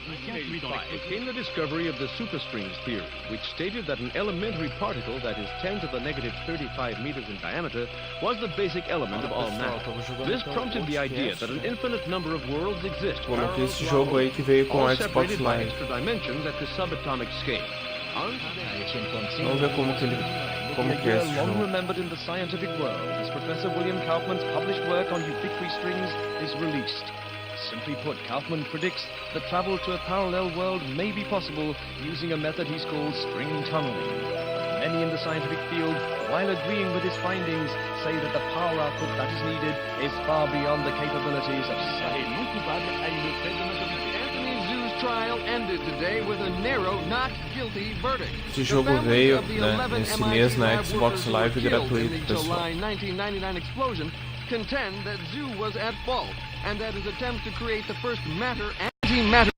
1985 came the discovery of the superstrings theory, which stated that an elementary particle that is 10 to the negative 35 meters in diameter was the basic element of all matter. This prompted the idea that an infinite number of worlds exist, Esse jogo aí que veio com all o Xbox separated by Live. extra dimensions at the subatomic scale. Vamos ver como que é esse long jogo. remembered in the scientific world as Professor William Kaufman's published work on ubiquitous strings is released. Simply put, Kaufman predicts that travel to a parallel world may be possible using a method he's called string tunneling. Many in the scientific field, while agreeing with his findings, say that the power output that is needed is far beyond the capabilities of science. Trial ended today with a narrow not guilty verdict. Esse jogo veio, né, nesse mês na Xbox Live gratuito, pessoal. July 1999 explosion contend that Zoo was at fault and that his attempt to create the first antimatter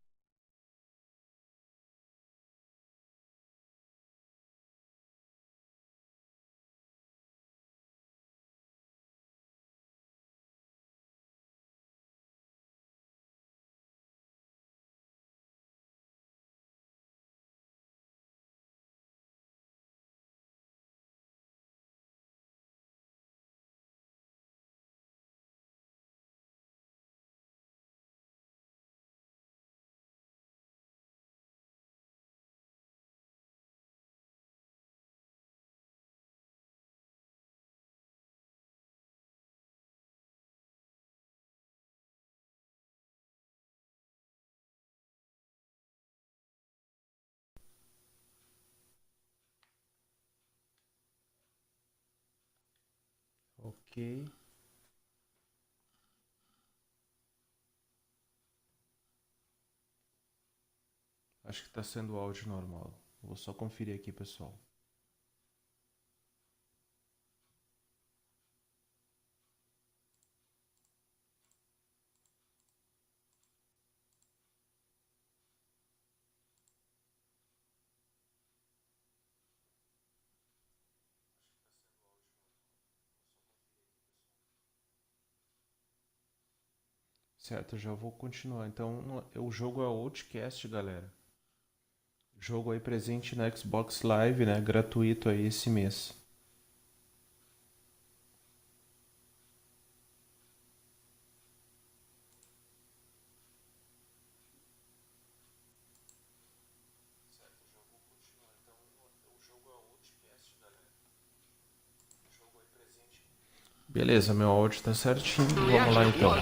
Ok. Acho que está sendo o áudio normal. Vou só conferir aqui, pessoal. Certo, eu já vou continuar. Então, o jogo é Outcast, galera. Jogo aí presente na Xbox Live, né? Gratuito aí esse mês. Certo, eu já vou continuar. Então, o jogo é Outcast, galera. Jogo aí presente. Beleza, meu áudio tá certinho. Vamos lá então.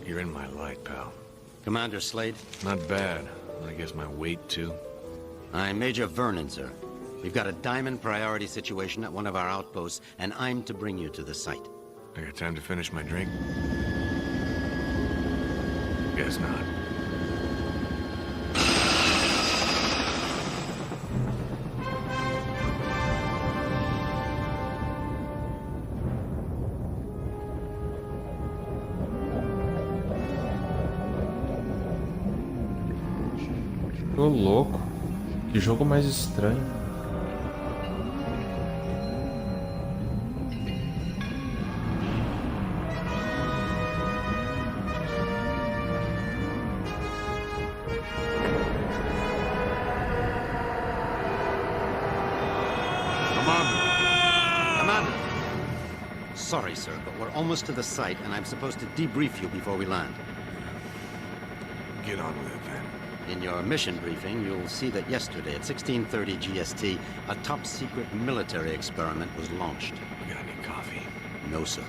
You're in my light, pal. Commander Slade? Not bad. I guess my weight, too. I'm Major Vernon, sir. We've got a diamond priority situation at one of our outposts, and I'm to bring you to the site. I got time to finish my drink? Guess not. Ô louco, que jogo mais estranho. Commander! Sorry, sir, but we're almost to the site, and I'm supposed to debrief you before we land. Get on with it, then. In your mission briefing, you'll see that yesterday at 16:30 GST, a top-secret military experiment was launched. You got any coffee? No, sir.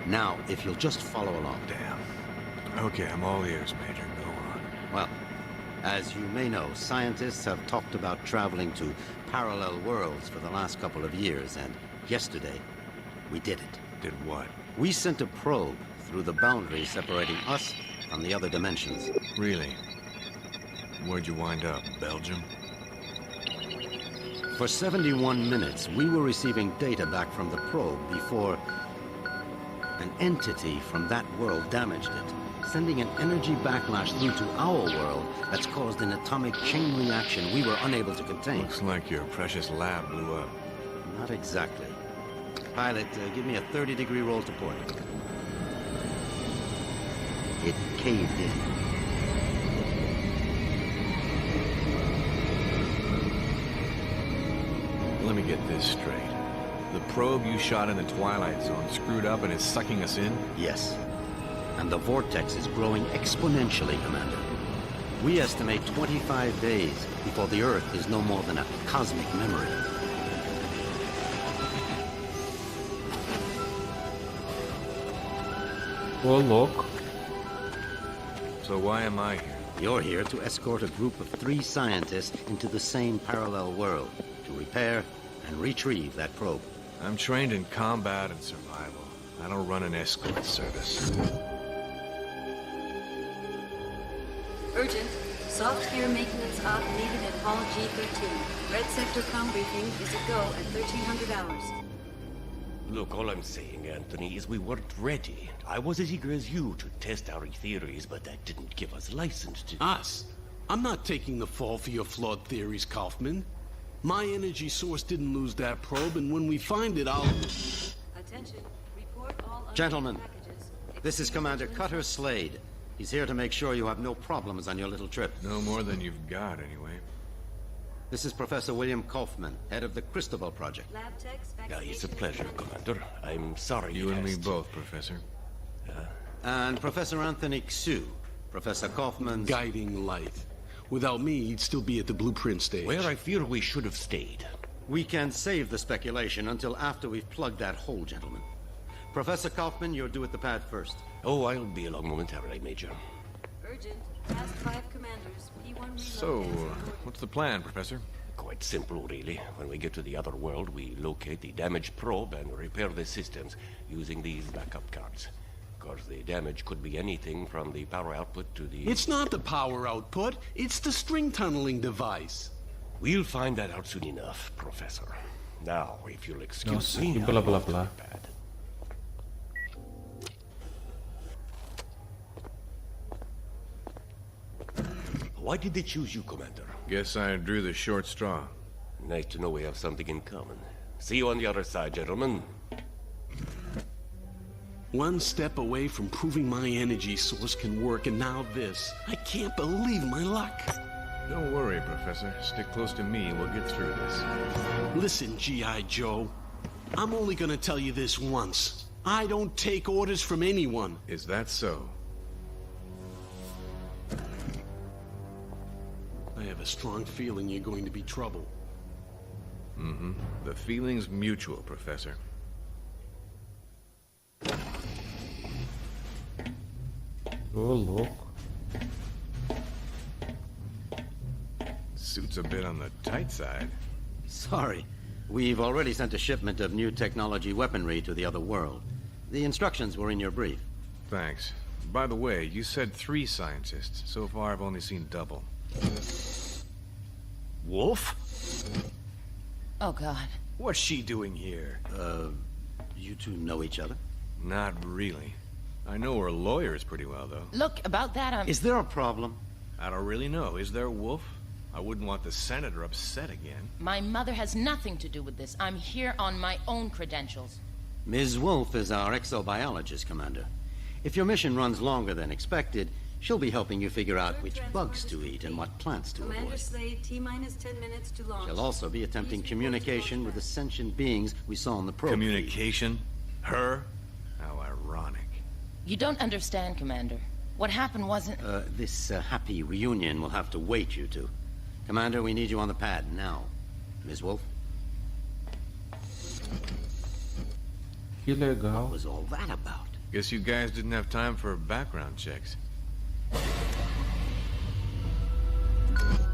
Now, if you'll just follow along. Damn. Okay, I'm all ears, Major. Go on. Well, as you may know, scientists have talked about traveling to parallel worlds for the last couple of years, and yesterday, we did it. Did what? We sent a probe through the boundary separating us from the other dimensions. Really? Where'd you wind up? Belgium? For 71 minutes, we were receiving data back from the probe before an entity from that world damaged it, sending an energy backlash through to our world that's caused an atomic chain reaction we were unable to contain. Looks like your precious lab blew up. Not exactly. Pilot, give me a 30-degree roll to port. It caved in. Let me get this straight. The probe you shot in the Twilight Zone screwed up and is sucking us in? Yes. And the vortex is growing exponentially, Commander. We estimate 25 days before the Earth is no more than a cosmic memory. Ô, louco. So why am I here? You're here to escort a group of 3 scientists into the same parallel world to repair and retrieve that probe. I'm trained in combat and survival. I don't run an escort service. Urgent. Soft gear maintenance op needed at Hall G13. Red sector comm briefing is a go at 1300 hours. Look, all I'm saying, Anthony, is we weren't ready. I was as eager as you to test our theories, but that didn't give us license to... Us? I'm not taking the fall for your flawed theories, Kaufman. My energy source didn't lose that probe, and when we find it, I'll... Attention. Report all Gentlemen, packages. this is Commander Cutter Slade. He's here to make sure you have no problems on your little trip. No more than you've got, anyway. This is Professor William Kaufman, head of the Cristobal Project. Lab techs, It's a pleasure, Commander. I'm sorry You and me asked. both, Professor. And Professor Anthony Xu, Professor Kaufman's... guiding light. Without me, he'd still be at the blueprint stage. Where I fear we should have stayed. We can save the speculation until after we've plugged that hole, gentlemen. Professor Kaufman, you're due at the pad first. Oh, I'll be along momentarily, Major. Urgent. Past 5 commanders. P1 reload. So, what's the plan, Professor? Quite simple, really. When we get to the other world, we locate the damaged probe and repair the systems using these backup cards. Of course, the damage could be anything from the power output to the... It's not the power output, it's the string tunneling device. We'll find that out soon enough, Professor. Now, if you'll excuse Nossa, me... que blá blá blá. Why did they choose you, Commander? Guess I drew the short straw. Nice to know we have something in common. See you on the other side, gentlemen. One step away from proving my energy source can work, and now this. I can't believe my luck. Don't worry, Professor. Stick close to me. We'll get through this. Listen, G.I. Joe. I'm only gonna tell you this once. I don't take orders from anyone. Is that so? I have a strong feeling you're going to be trouble. Mm-hmm. The feeling's mutual, Professor. Ô, louco. Suit's a bit on the tight side. Sorry. We've already sent a shipment of new technology weaponry to the other world. The instructions were in your brief. Thanks. By the way, you said 3 scientists. So far, I've only seen double. Wolf? Oh, God. What's she doing here? You two know each other? Not really. I know her lawyers pretty well, though. Look, about that, Is there a problem? I don't really know. Is there, Wolf? I wouldn't want the senator upset again. my mother has nothing to do with this. I'm here on my own credentials. Ms. Wolf is our exobiologist, Commander. If your mission runs longer than expected, she'll be helping you figure out which bugs to eat and what plants to Commander avoid. Slade, T-minus 10 minutes to launch. She'll also be attempting communication with the sentient beings we saw on the probe. Communication? Her? How ironic. You don't understand, Commander. What happened wasn't... This happy reunion will have to wait, you two. Commander, we need you on the pad now. Ms. Wolf? Que legal. What was all that about? Guess you guys didn't have time for background checks.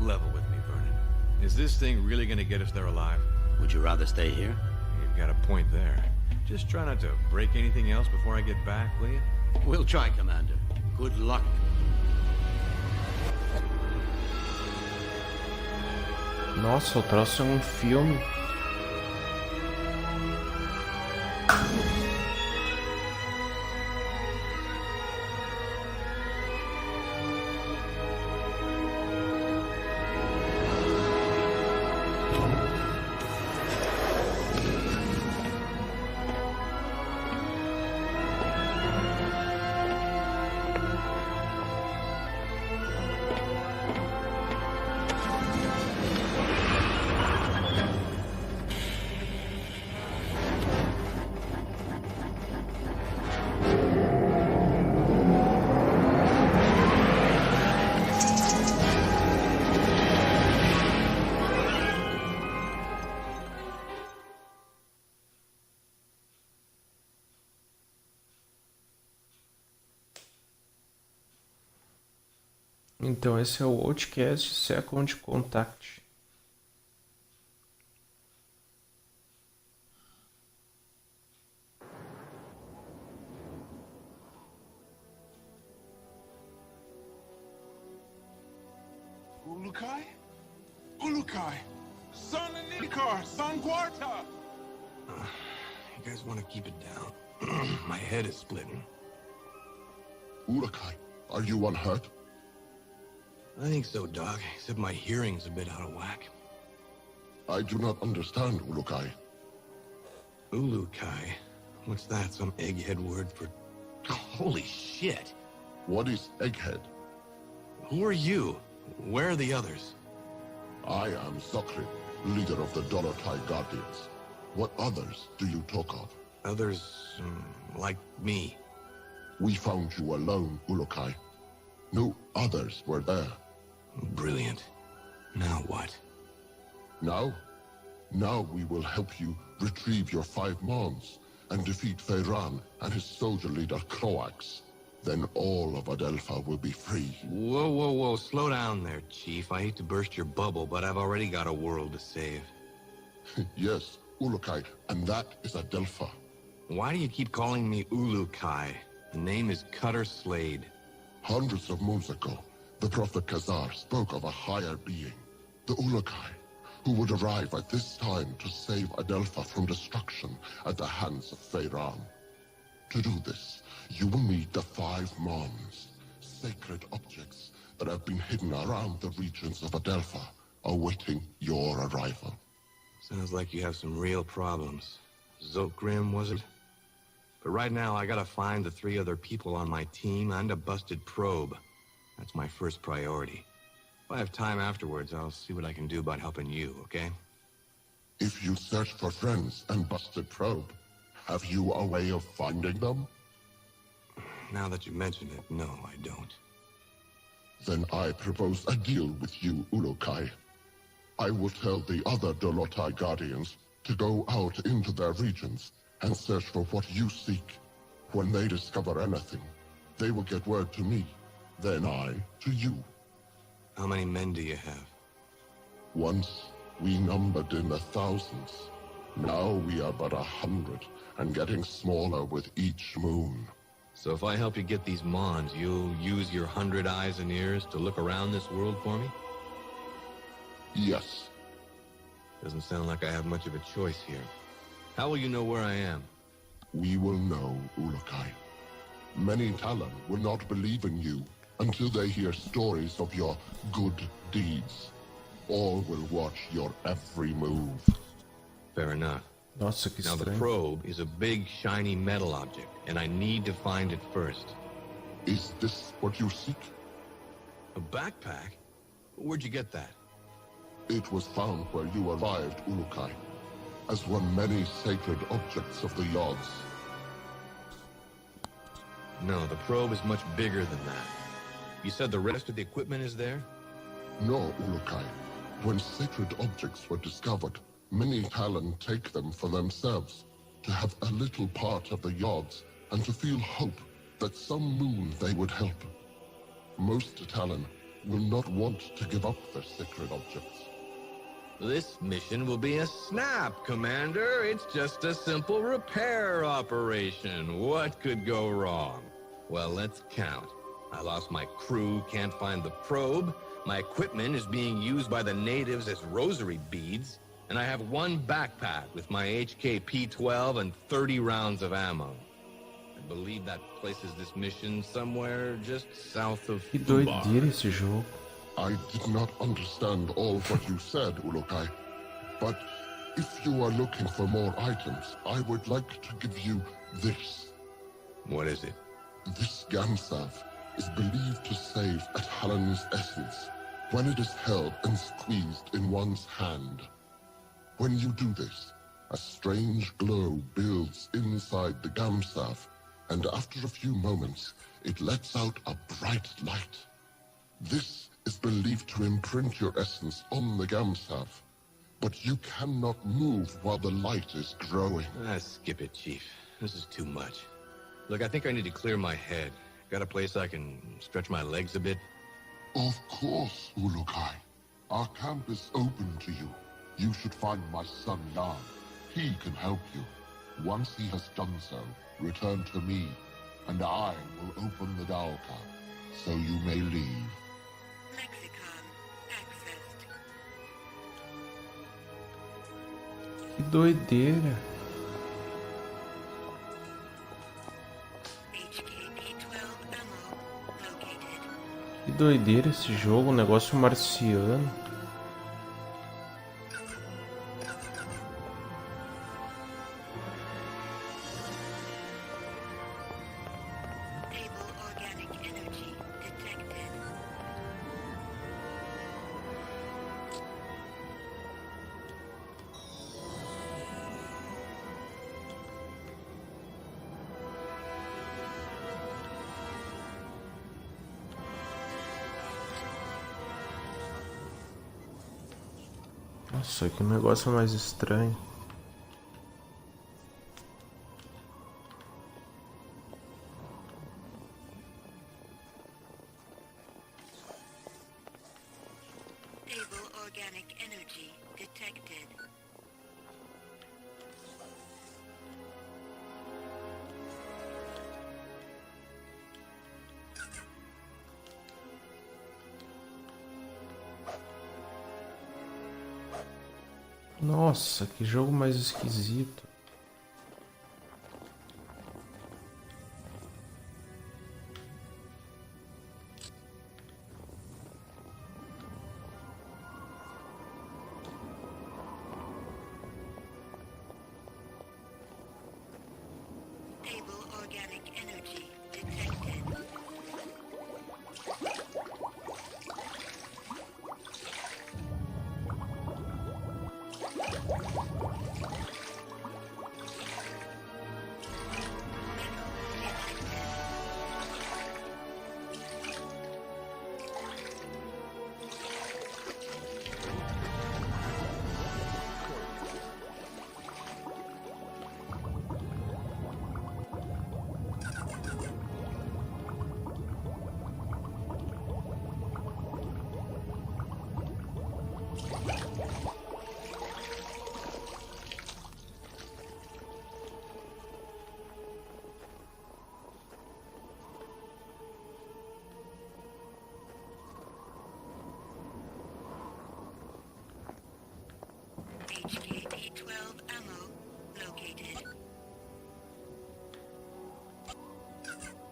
Level with me, Vernon. Is this thing really gonna get us there alive? Would you rather stay here? You've got a point there. Just try not to break anything else before I get back, will you? We'll try, Commander. Good luck. Nossa, o troço é um filme. Então esse é o Outcast Second Contact. Ulukai? Ulukai! Son Nikar! Son Quarta! You guys want to keep it down. My head is splitting. Ulukai, are you unhurt? I think so, Doc, except my hearing's a bit out of whack. I do not understand, Ulukai. Ulukai? What's that, some egghead word for... Holy shit! What is egghead? Who are you? Where are the others? I am Sokri, leader of the Dolotai Guardians. What others do you talk of? Others, like me. We found you alone, Ulukai. No others were there. Brilliant. Now what? Now? Now we will help you retrieve your 5 mons and defeat Feyran and his soldier leader Croax. Then all of Adelpha will be free. Whoa, whoa, whoa. Slow down there, Chief. I hate to burst your bubble, but I've already got a world to save. Yes, Ulukai, and that is Adelpha. Why do you keep calling me Ulukai? The name is Cutter Slade. Hundreds of moons ago, the Prophet Khazar spoke of a higher being, the Ulukai, who would arrive at this time to save Adelpha from destruction at the hands of Feyran. To do this, you will need the 5 mons, sacred objects that have been hidden around the regions of Adelpha, awaiting your arrival. Sounds like you have some real problems. Zokgrim, was it? But right now, I gotta find the 3 other people on my team and a busted probe. That's my first priority. If I have time afterwards, I'll see what I can do about helping you, okay? If you search for friends and busted probe, have you a way of finding them? Now that you mention it, no, I don't. Then I propose a deal with you, Ulukai. I will tell the other Dolotai Guardians to go out into their regions and search for what you seek. When they discover anything, they will get word to me, then I to you. How many men do you have? Once, we numbered in the thousands. Now we are but 100, and getting smaller with each moon. So if I help you get these mons, you'll use your 100 eyes and ears to look around this world for me? Yes. Doesn't sound like I have much of a choice here. How will you know where I am? We will know, Ulukai. Many Talon will not believe in you until they hear stories of your good deeds. All will watch your every move. Fair enough. Nossa, que Now the estranho. probe is a big, shiny metal object, and I need to find it first. Is this what you seek? A backpack? Where'd you get that? It was found where you arrived, Ulukai, as one many sacred objects of the Yods. No, the probe is much bigger than that. You said the rest of the equipment is there? No, Ulukai. When sacred objects were discovered, many Talon take them for themselves, to have a little part of the Yods, and to feel hope that some moon they would help. Most Talon will not want to give up their sacred objects. This mission will be a snap, Commander. It's just a simple repair operation. What could go wrong? Well, let's count. I lost my crew, can't find the probe. My equipment is being used by the natives as rosary beads, and I have one backpack with my HK-P12 and 30 rounds of ammo. I believe that places this mission somewhere just south of Que doideira esse jogo. I did not understand all what you said, Ulukai, but if you are looking for more items, I would like to give you this. What is it? This Gamsav is believed to save at Hallen's essence when it is held and squeezed in one's hand. When you do this, a strange glow builds inside the Gamsav, and after a few moments, it lets out a bright light. This is believed to imprint your essence on the Gamsav, but you cannot move while the light is growing. Skip it, Chief. This is too much. Look, I think I need to clear my head. Got a place I can stretch my legs a bit? Of course, Ulukai. Our camp is open to you. You should find my son Jan. He can help you. Once he has done so, return to me, and I will open the Alta, so you may leave. Que doideira. Que doideira esse jogo, um negócio marciano. Nossa, que negócio mais estranho. Nossa, que jogo mais esquisito.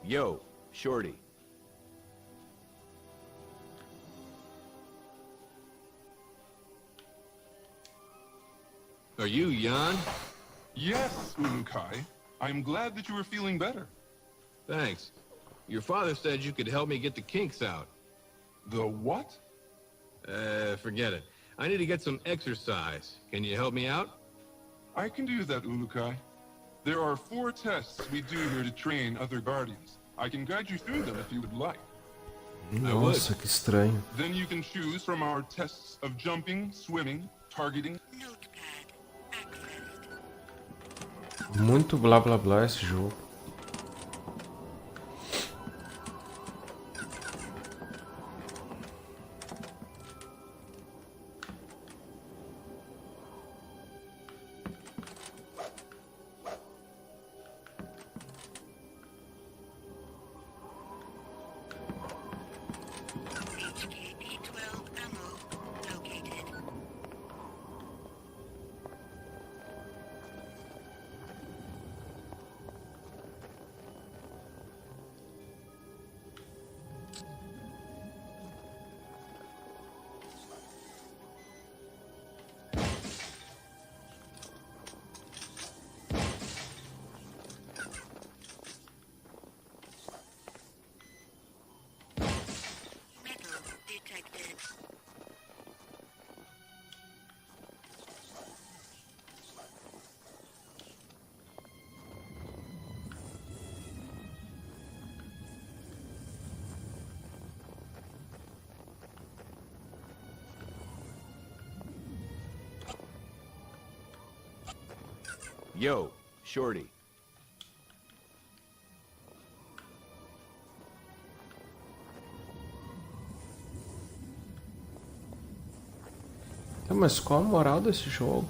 Yo, Shorty. Are you Jan? Yes, Ulukai. I'm glad that you are feeling better. Thanks. Your father said you could help me get the kinks out. The what? Forget it. I need to get some exercise. Can you help me out? I can do that, Ulukai. There are 4 tests we do here to train other guardians. I can guide you through them if you would like. Nossa, que estranho. Then you can choose from our tests of jumping, swimming, targeting. Muito blá blá blá esse jogo. Yo, Shorty. Mas qual a moral desse jogo?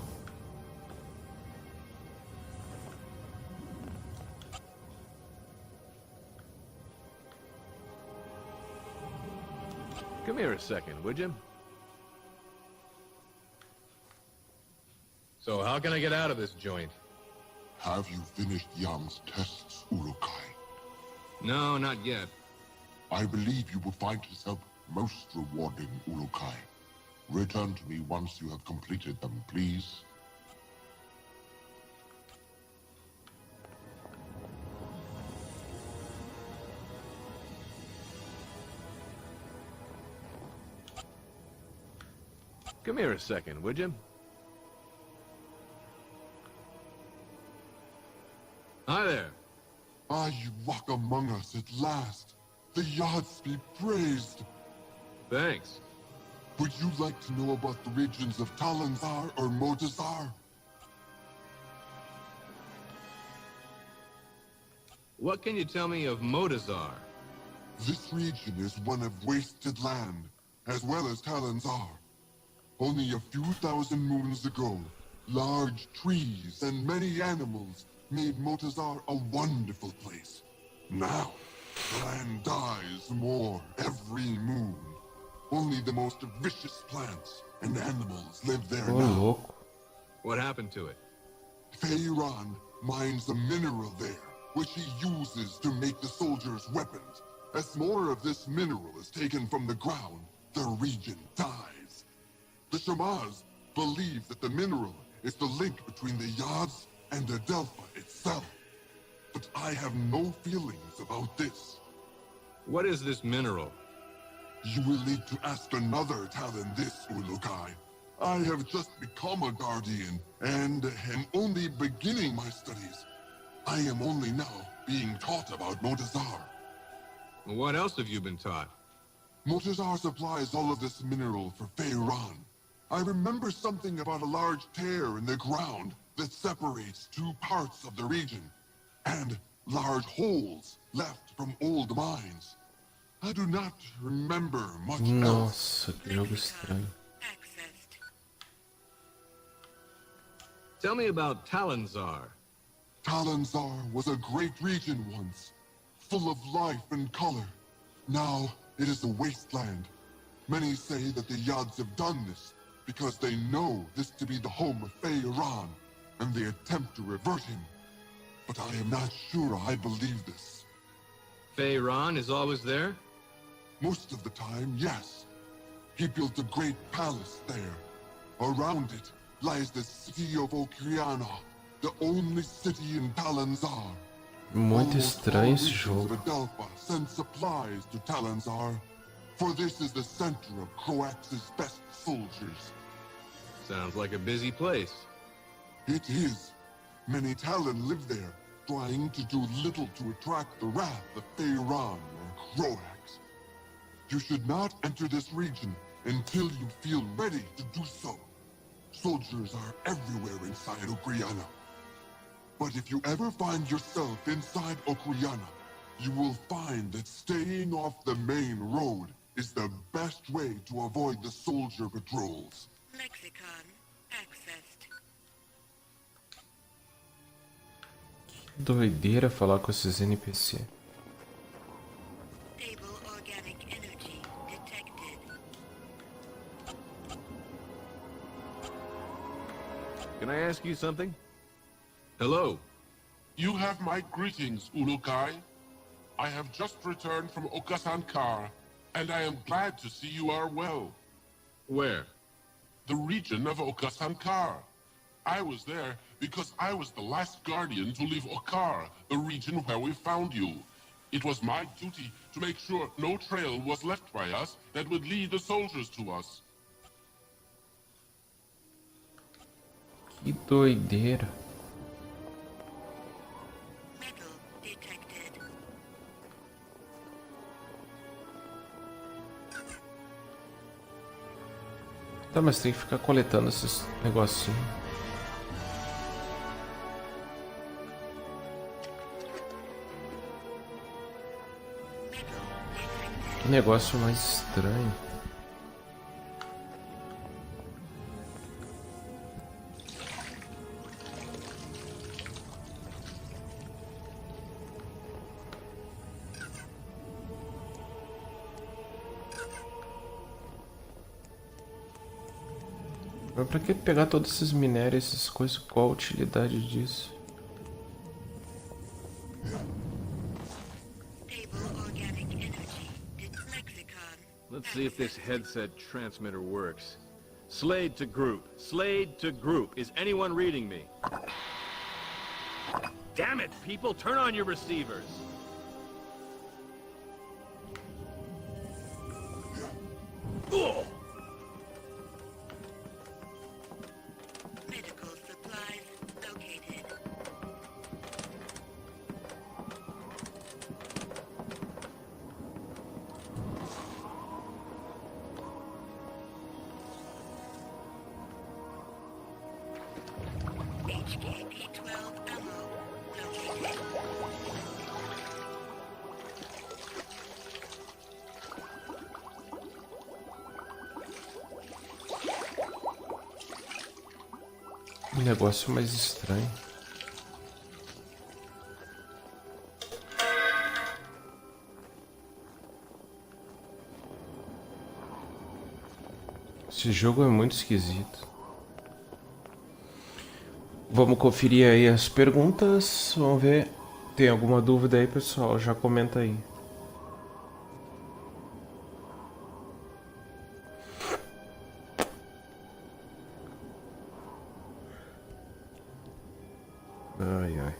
Come here a second, would you? So how can I get out of this joint? Have you finished Yang's tests, Urukai? No, not yet. I believe you will find his help most rewarding, Urukai. Return to me once you have completed them, please. Come here a second, would you? Hi there. Ah, you walk among us at last. The Yachts be praised. Thanks. Would you like to know about the regions of Talanzar or Motazar? What can you tell me of Motazar? This region is one of wasted land, as well as Talanzar. Only a few thousand moons ago, large trees and many animals made Motazar a wonderful place. Now, the land dies more every moon. Only the most vicious plants and animals live there now. What happened to it? Feiran mines a mineral there, which he uses to make the soldiers' weapons. As more of this mineral is taken from the ground, the region dies. The Shamars believe that the mineral is the link between the Yads and Adelpha itself. But I have no feelings about this. What is this mineral? You will need to ask another Talon this, Ulukai. I have just become a Guardian, and am only beginning my studies. I am only now being taught about Motazar. What else have you been taught? Motazar supplies all of this mineral for Feiran. I remember something about a large tear in the ground that separates two parts of the region, and large holes left from old mines. I do not remember much else. Nossa, que jogo estranho. Tell me about Talanzar. Talanzar was a great region once, full of life and color. Now it is a wasteland. Many say that the Yads have done this because they know this to be the home of Feiran, and they attempt to revert him. But I am not sure I believe this. Feiran is always there? Most of the time, yes. He built a great palace there. Around it lies the city of Okriana, the only city in Talanzar. Muito estranho esse jogo. Adelpha send supplies to Talanzar, for this is the center of Croax's best soldiers. Sounds like a busy place. It is. Many Talon live there, trying to do little to attract the wrath of Feiran or Croax. You should not enter this region until you feel ready to do so. Soldiers are everywhere inside Okriana. But if you ever find yourself inside Okriana, you will find that staying off the main road is the best way to avoid the soldier patrols. Lexicon accessed. Doideira falar com esses NPC. Stable organic energy detected. Can I ask you something? Hello. You have my greetings, Ulukai. I have just returned from Okasankar, and I am glad to see you are well. Where? The region of Okasankar. I was there because I was the last Guardian to leave Okar, the region where we found you. It was my duty to make sure no trail was left by us that would lead the soldiers to us. Que doideira. Metal detected. Tá, mas tem que ficar coletando esses negocinhos. Que negócio mais estranho. Mas pra que pegar todos esses minérios, essas coisas? Qual a utilidade disso? Let's see if this headset transmitter works. Slade to group. Slade to group. Is anyone reading me? Damn it, people! Turn on your receivers! Ugh. Medical supplies located. HKP-12 ammo located. Que negócio mais estranho. Esse jogo é muito esquisito. Vamos conferir aí as perguntas. Vamos ver. Tem alguma dúvida aí, pessoal? Já comenta aí. Ai, ai.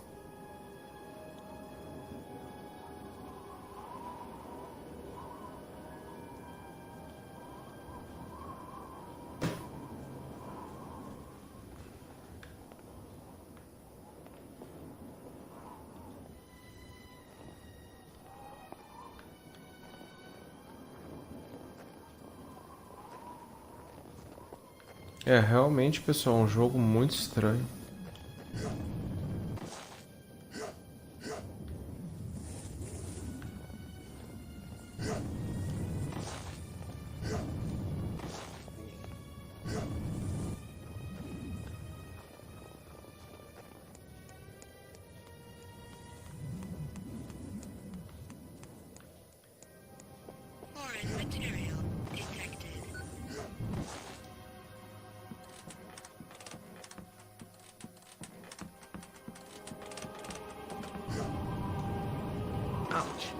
É, realmente, pessoal, um jogo muito estranho. Foreign material detected. Ouch.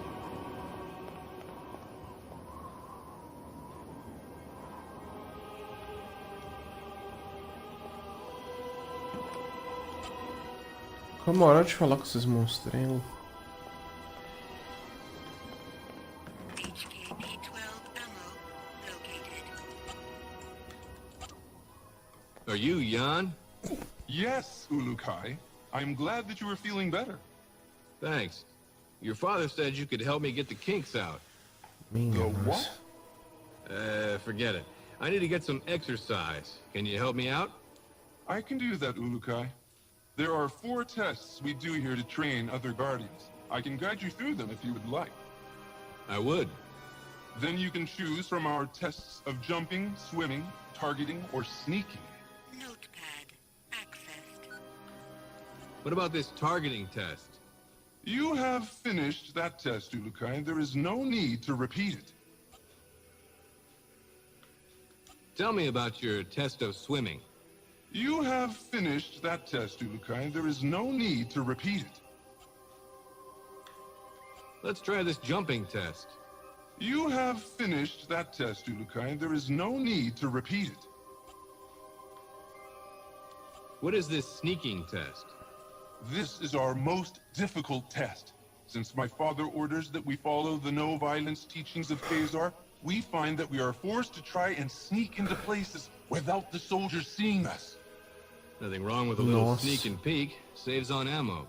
Como hora de falar com esses monstrinhos. Are you Jan? Yes, Ulukai. I'm glad that you are feeling better. Thanks. Your father said you could help me get the kinks out. The what? Forget it. I need to get some exercise. Can you help me out? I can do that, Ulukai. There are 4 tests we do here to train other guardians. I can guide you through them if you would like. I would. Then you can choose from our tests of jumping, swimming, targeting, or sneaking. Notepad accessed. What about this targeting test? You have finished that test, Ulukai. There is no need to repeat it. Tell me about your test of swimming. You have finished that test, Ulukai. There is no need to repeat it. Let's try this jumping test. You have finished that test, Ulukai. There is no need to repeat it. What is this sneaking test? This is our most difficult test. Since my father orders that we follow the no-violence teachings of Khazar, we find that we are forced to try and sneak into places without the soldiers seeing us. Nothing wrong with a little sneak and peek. Saves on ammo.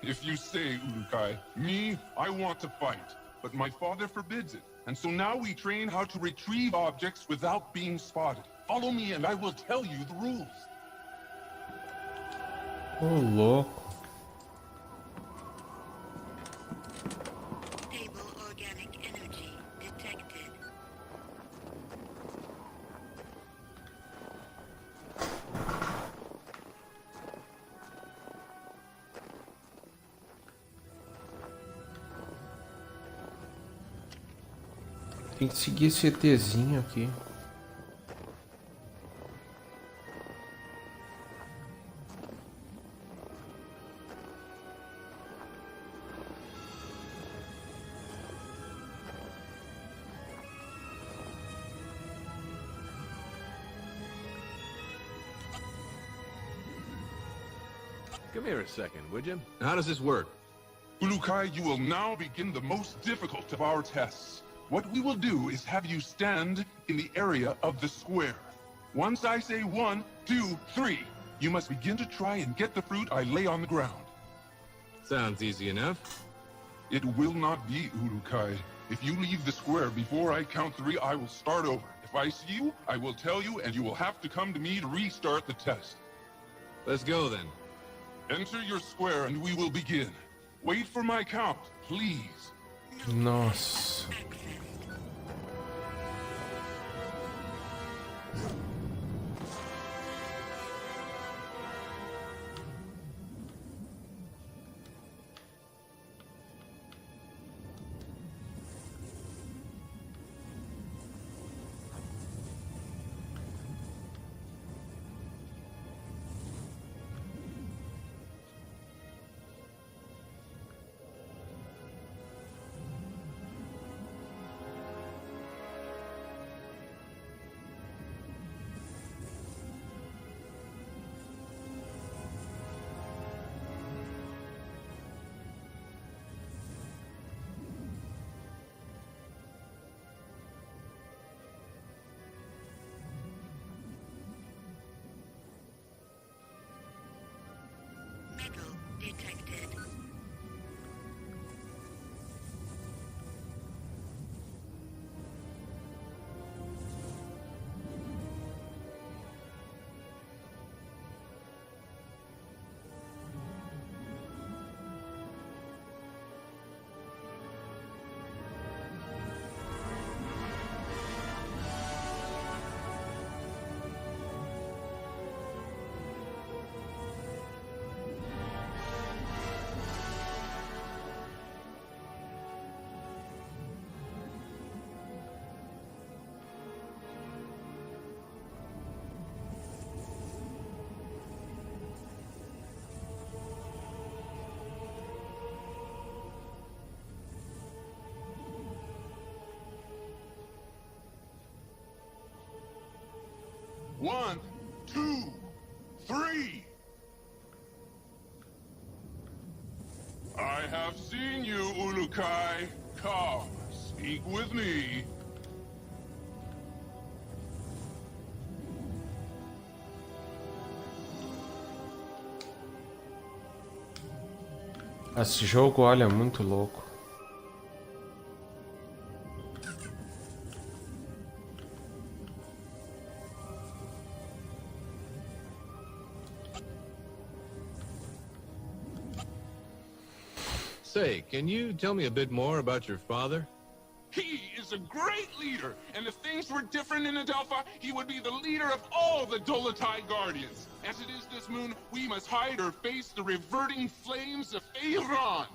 If you say, Ulukai, me, I want to fight, but my father forbids it. And so now we train how to retrieve objects without being spotted. Follow me and I will tell you the rules. Ô, louco. Stable organic energy Tem que seguir esse ETzinho aqui. Come here a second, would you? How does this work? Ulukai, you will now begin the most difficult of our tests. What we will do is have you stand in the area of the square. Once I say 1, 2, 3, you must begin to try and get the fruit I lay on the ground. Sounds easy enough. It will not be, Ulukai. If you leave the square before I count 3, I will start over. If I see you, I will tell you, and you will have to come to me to restart the test. Let's go then. Enter your square and we will begin. Wait for my count, please. Nossa. Detected. One, 2, 3. I have seen you, Ulukai. Come, speak with me. Esse jogo, olha, é muito louco. Say, can you tell me a bit more about your father? He is a great leader, and if things were different in Adelpha, he would be the leader of all the Dolotai Guardians. As it is this moon, we must hide or face the reverting flames of Feiran.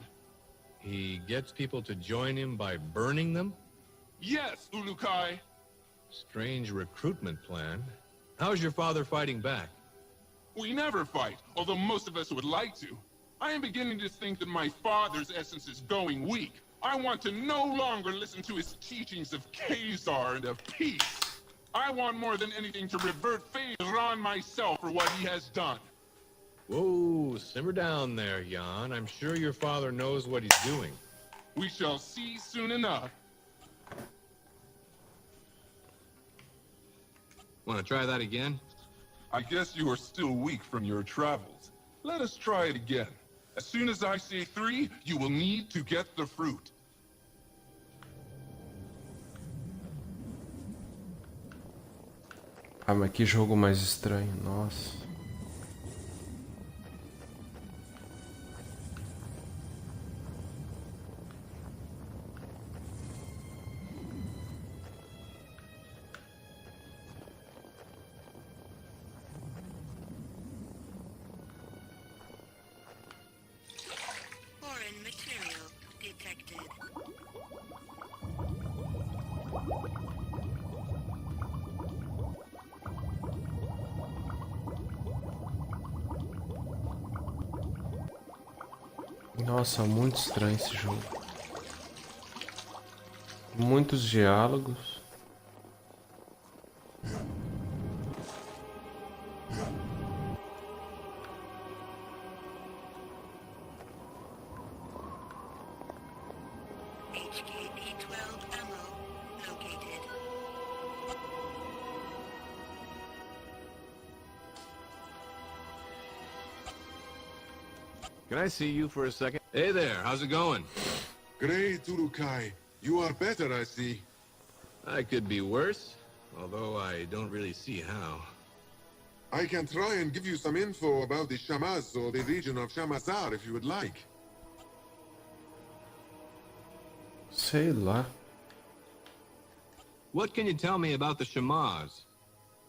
He gets people to join him by burning them? Yes, Ulukai. Strange recruitment plan. How's your father fighting back? We never fight, although most of us would like to. I am beginning to think that my father's essence is going weak. I want to no longer listen to his teachings of Khazar and of peace. I want more than anything to revert Feiran myself for what he has done. Whoa, simmer down there, Jan. I'm sure your father knows what he's doing. We shall see soon enough. Want to try that again? I guess you are still weak from your travels. Let us try it again. As soon as I say 3, you will need to get the fruit. Ah, mas que jogo mais estranho, nossa. Nossa, muito estranho esse jogo. Muitos diálogos. Can I see you for a second? Hey there, how's it going? Great, Urukai. You are better, I see. I could be worse, although I don't really see how. I can try and give you some info about the Shamaz or the region of Shamazar if you would like. Sei lá. What can you tell me about the Shamaz?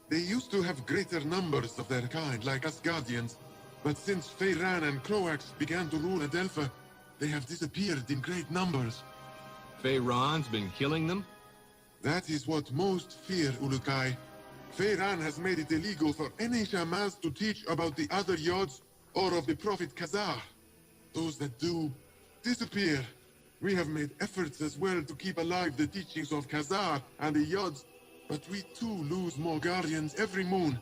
They used to have greater numbers of their kind, like us Guardians. But since Feyran and Croax began to rule Adelpha, they have disappeared in great numbers. Feyran's been killing them? That is what most fear, Ulukai. Feyran has made it illegal for any Shamaz to teach about the other Yods or of the Prophet Khazar. Those that do, disappear. We have made efforts as well to keep alive the teachings of Khazar and the Yods, but we too lose more Guardians every moon.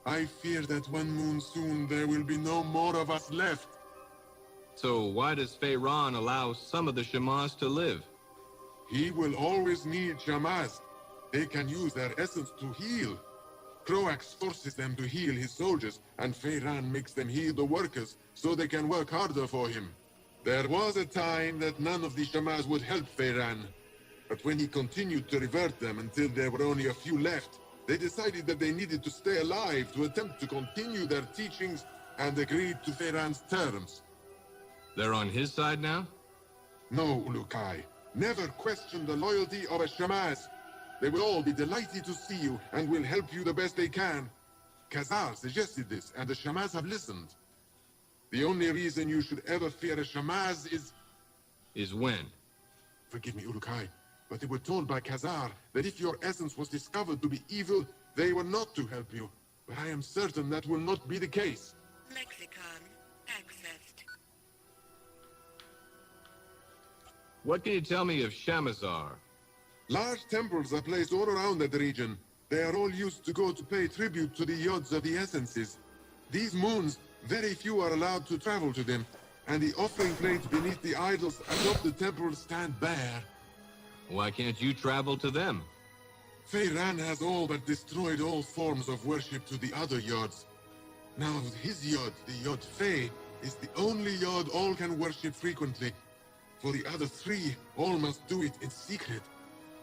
I fear that one moon soon there will be no more of us left. So why does Feyran allow some of the Shamaz to live? He will always need Shamaz. They can use their essence to heal. Croax forces them to heal his soldiers, and Feyran makes them heal the workers so they can work harder for him. There was a time that none of the Shamaz would help Feyran, but when he continued to revert them until there were only a few left, they decided that they needed to stay alive to attempt to continue their teachings and agreed to Feyran's terms. They're on his side now? No, Ulukai. Never question the loyalty of a Shamaz. They will all be delighted to see you and will help you the best they can. Khazar suggested this, and the Shamaz have listened. The only reason you should ever fear a Shamaz is... Is when? Forgive me, Ulukai, but they were told by Khazar that if your essence was discovered to be evil, they were not to help you. But I am certain that will not be the case. Lexicon accessed. What can you tell me of Shamazar? Large temples are placed all around that region. They are all used to go to pay tribute to the Yods of the Essences. These moons, very few are allowed to travel to them, and the offering plates beneath the idols atop the temples stand bare. Why can't you travel to them? Feyran has all but destroyed all forms of worship to the other Yods. Now his Yod, the Yod Fey, is the only Yod all can worship frequently. For the other three, all must do it in secret.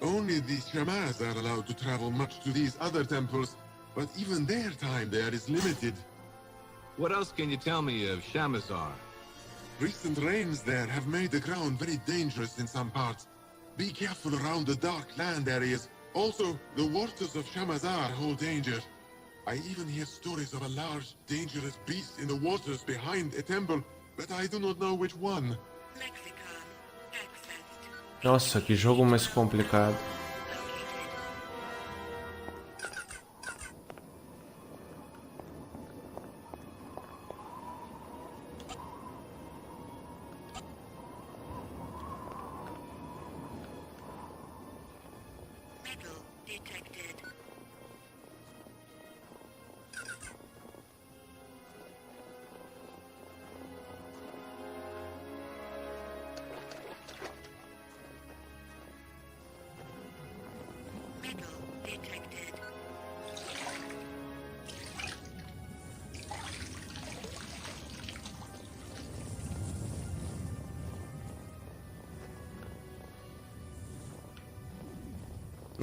Only the Shamaz are allowed to travel much to these other temples, but even their time there is limited. What else can you tell me of Shamazar? Recent rains there have made the ground very dangerous in some parts. Be careful around the dark land areas. Also, the waters of Shamazar hold danger. I even hear stories of a large, dangerous beast in the waters behind a temple, but I do not know which one. Nossa, que jogo mais complicado.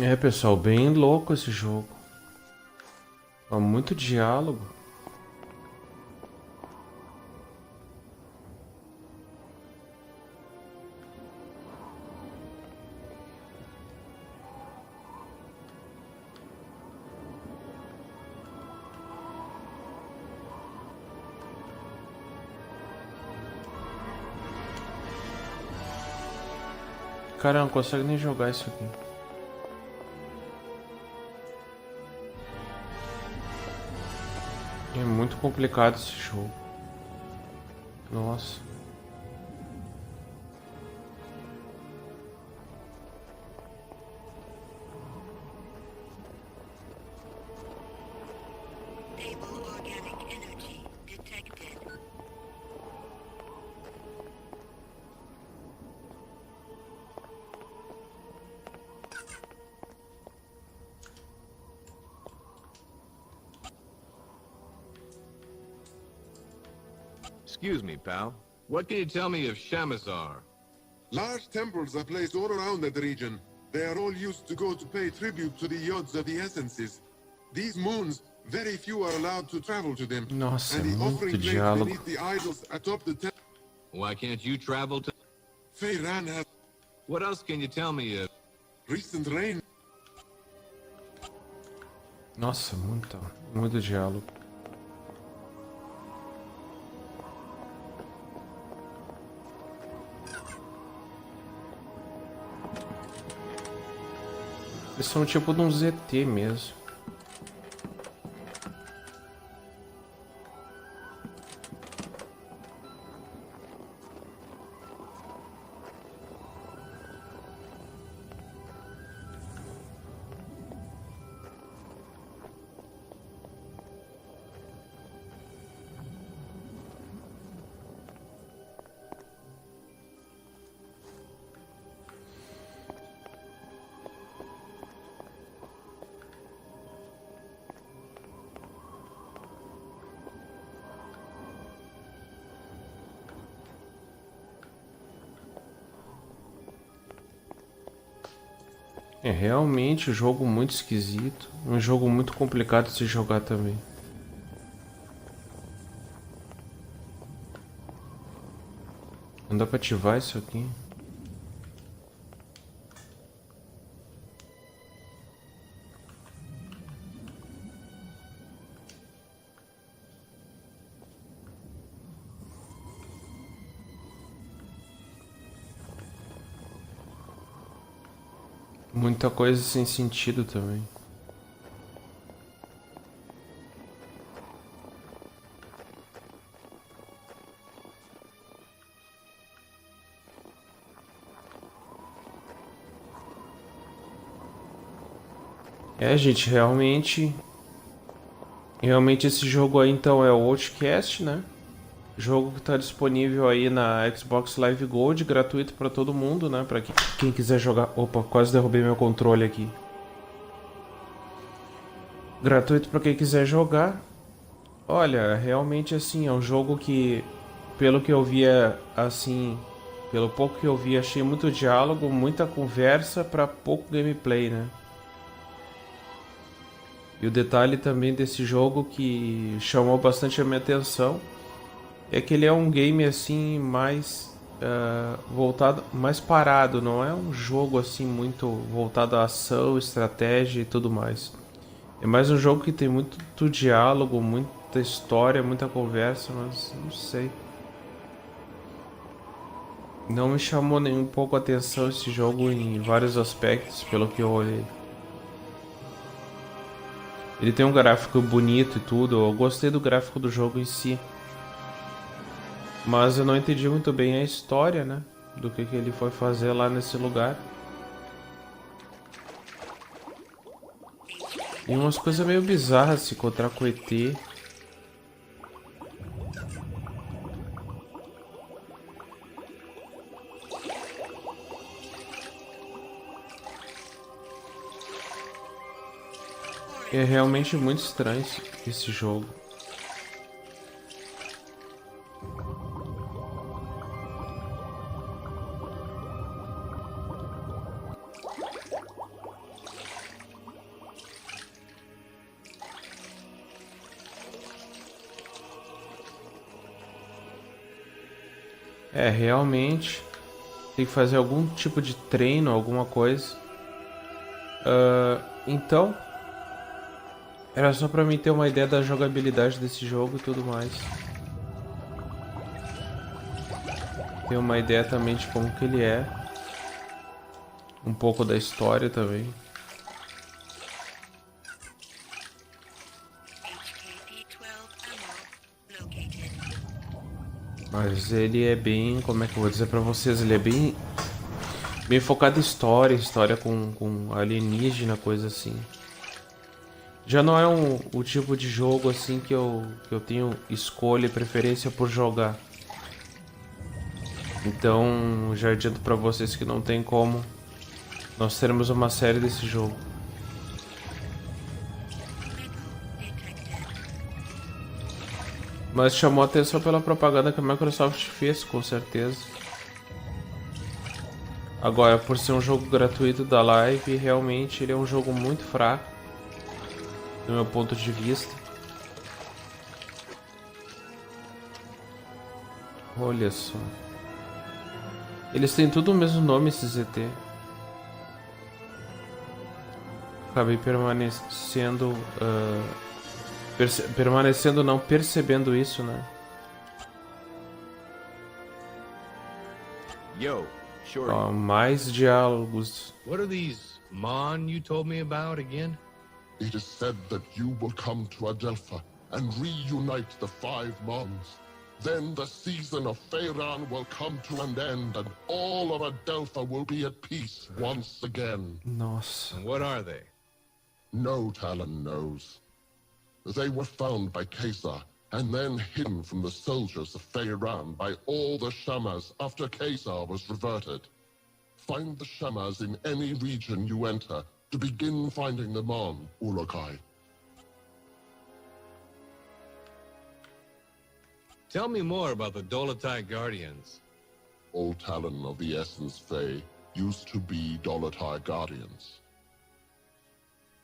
É, pessoal, bem louco esse jogo. Há muito diálogo. Cara, não consegue nem jogar isso aqui. É muito complicado esse jogo. Nossa. Excuse me, pal. What can you tell me of Shamazar? Large temples are placed all around that region. They are all used to go to pay tribute to the yods of the essences. These moons, very few are allowed to travel to them. Nossa, and the muito offering place diálogo. beneath the idols atop the temple. Why can't you travel to... Feyran has... What else can you tell me of... Recent rain. Nossa, muito diálogo. Eles são tipo de um ZT mesmo. É realmente um jogo muito esquisito, um jogo muito complicado de se jogar também. Não dá pra ativar isso aqui. Muita coisa sem sentido também. É, gente, realmente esse jogo aí então é o Outcast, né? Jogo que está disponível aí na Xbox Live Gold, gratuito para todo mundo, né? Para quem quiser jogar. Opa, quase derrubei meu controle aqui. Gratuito para quem quiser jogar. Olha, realmente assim, é um jogo que, pelo que eu via, assim, pelo pouco que eu vi, achei muito diálogo, muita conversa para pouco gameplay, né? E o detalhe também desse jogo que chamou bastante a minha atenção é que ele é um game assim mais voltado, mais parado, não é um jogo assim muito voltado à ação, estratégia e tudo mais. É mais um jogo que tem muito diálogo, muita história, muita conversa, mas não sei. Não me chamou nem um pouco a atenção esse jogo em vários aspectos, pelo que eu olhei. Ele tem um gráfico bonito e tudo, eu gostei do gráfico do jogo em si. Mas eu não entendi muito bem a história, né? Do que ele foi fazer lá nesse lugar. E umas coisas meio bizarras se encontrar com ET. É realmente muito estranho esse jogo. É, realmente tem que fazer algum tipo de treino, alguma coisa. Então, era só pra mim ter uma ideia da jogabilidade desse jogo e tudo mais. Ter uma ideia também de como que ele é. Um pouco da história também. Mas ele é bem, como é que eu vou dizer pra vocês, ele é bem focado em história com alienígena, coisa assim. Já não é o tipo de jogo assim que eu tenho escolha e preferência por jogar. Então já adianto pra vocês que não tem como nós termos uma série desse jogo. Mas chamou a atenção pela propaganda que a Microsoft fez, com certeza. Agora, por ser um jogo gratuito da Live, realmente ele é um jogo muito fraco, do meu ponto de vista. Olha só. Eles têm tudo o mesmo nome, esses ZT. Acabei permanecendo... permanecendo não, percebendo isso, né? Yo, shorty. Ó, mais diálogos. What are these Mon you told me about again? It is said that you will come to Adelpha and reunite the 5 Mons. Then the season of Feyran will come to an end and all of Adelpha will be at peace once again. Nossa. And what are they? No Talon knows. They were found by Caesar and then hidden from the soldiers of Feyran by all the Shamas after Caesar was reverted. Find the Shamas in any region you enter to begin finding them on Urukai. Tell me more about the Dolotai Guardians. All Talon of the Essence Fey used to be Dolotai Guardians.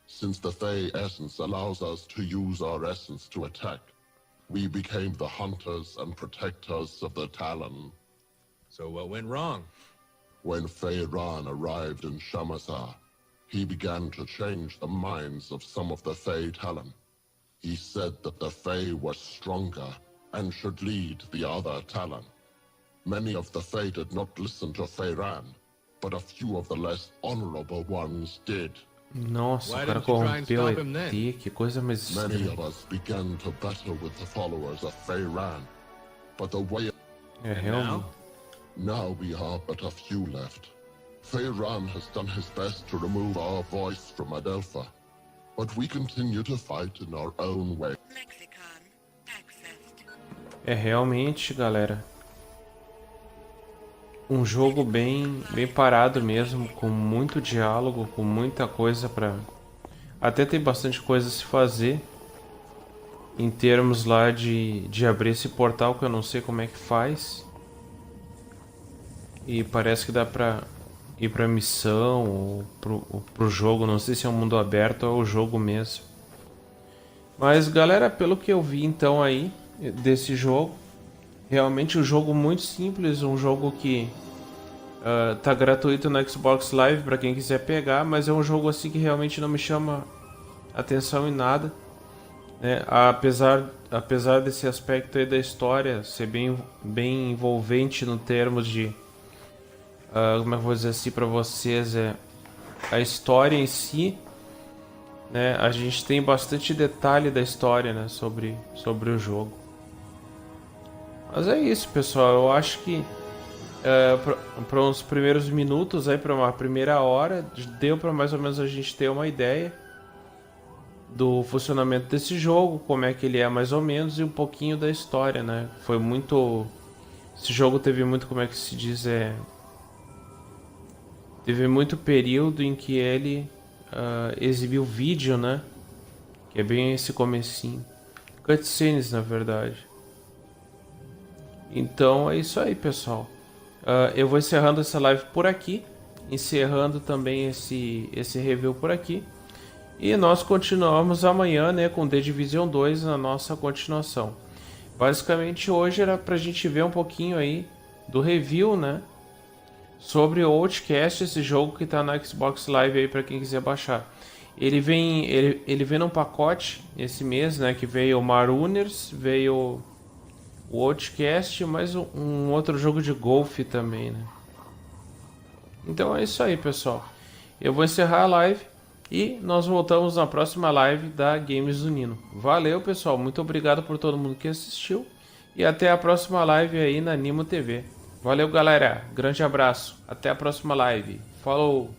Since the Fey Essence allows us to use our essence to attack, we became the hunters and protectors of the Talon. So what went wrong? When Feyran arrived in Shamazar, he began to change the minds of some of the Fey Talon. He said that the Fey were stronger and should lead the other Talon. Many of the Fey did not listen to Feyran, but a few of the less honorable ones did. Nossa, o cara corrompeu o ET, que coisa mais estranha. Many of us began to battle with the followers of Feyran, but the way... É, realmente. Now we are but a few left. Feyran has done his best to remove our voice from Adelpha, but we continue to fight in our own way. É realmente, galera, um jogo bem parado mesmo, com muito diálogo, com muita coisa pra... Até tem bastante coisa a se fazer em termos lá de abrir esse portal, que eu não sei como é que faz. E parece que dá pra ir pra missão ou pro jogo, não sei se é um mundo aberto ou é o jogo mesmo. Mas galera, pelo que eu vi então aí desse jogo, realmente um jogo muito simples, um jogo que tá gratuito no Xbox Live para quem quiser pegar, mas é um jogo assim que realmente não me chama atenção em nada, né? Apesar desse aspecto aí da história ser bem envolvente no termos de como é que eu vou dizer assim para vocês, a história em si, né? A gente tem bastante detalhe da história, né, sobre o jogo. Mas é isso, pessoal. Eu acho que para uns primeiros minutos, para uma primeira hora, deu para mais ou menos a gente ter uma ideia do funcionamento desse jogo, como é que ele é mais ou menos, e um pouquinho da história, né? Foi muito... Esse jogo teve muito, como é que se diz, teve muito período em que ele exibiu vídeo, né? Que é bem esse comecinho. Cutscenes, na verdade. Então é isso aí, pessoal. Eu vou encerrando essa live por aqui, encerrando também esse review por aqui, e nós continuamos amanhã, né, com The Division 2 na nossa continuação. Basicamente hoje era pra gente ver um pouquinho aí do review, né, sobre o Outcast, esse jogo que tá na Xbox Live aí para quem quiser baixar. Ele vem num pacote esse mês, né, que veio o Marooners, veio o Outcast, mais um outro jogo de golfe também, né? Então é isso aí, pessoal. Eu vou encerrar a live e nós voltamos na próxima live da Games do Nino. Valeu, pessoal. Muito obrigado por todo mundo que assistiu e até a próxima live aí na Nimo TV. Valeu, galera. Grande abraço. Até a próxima live. Falou!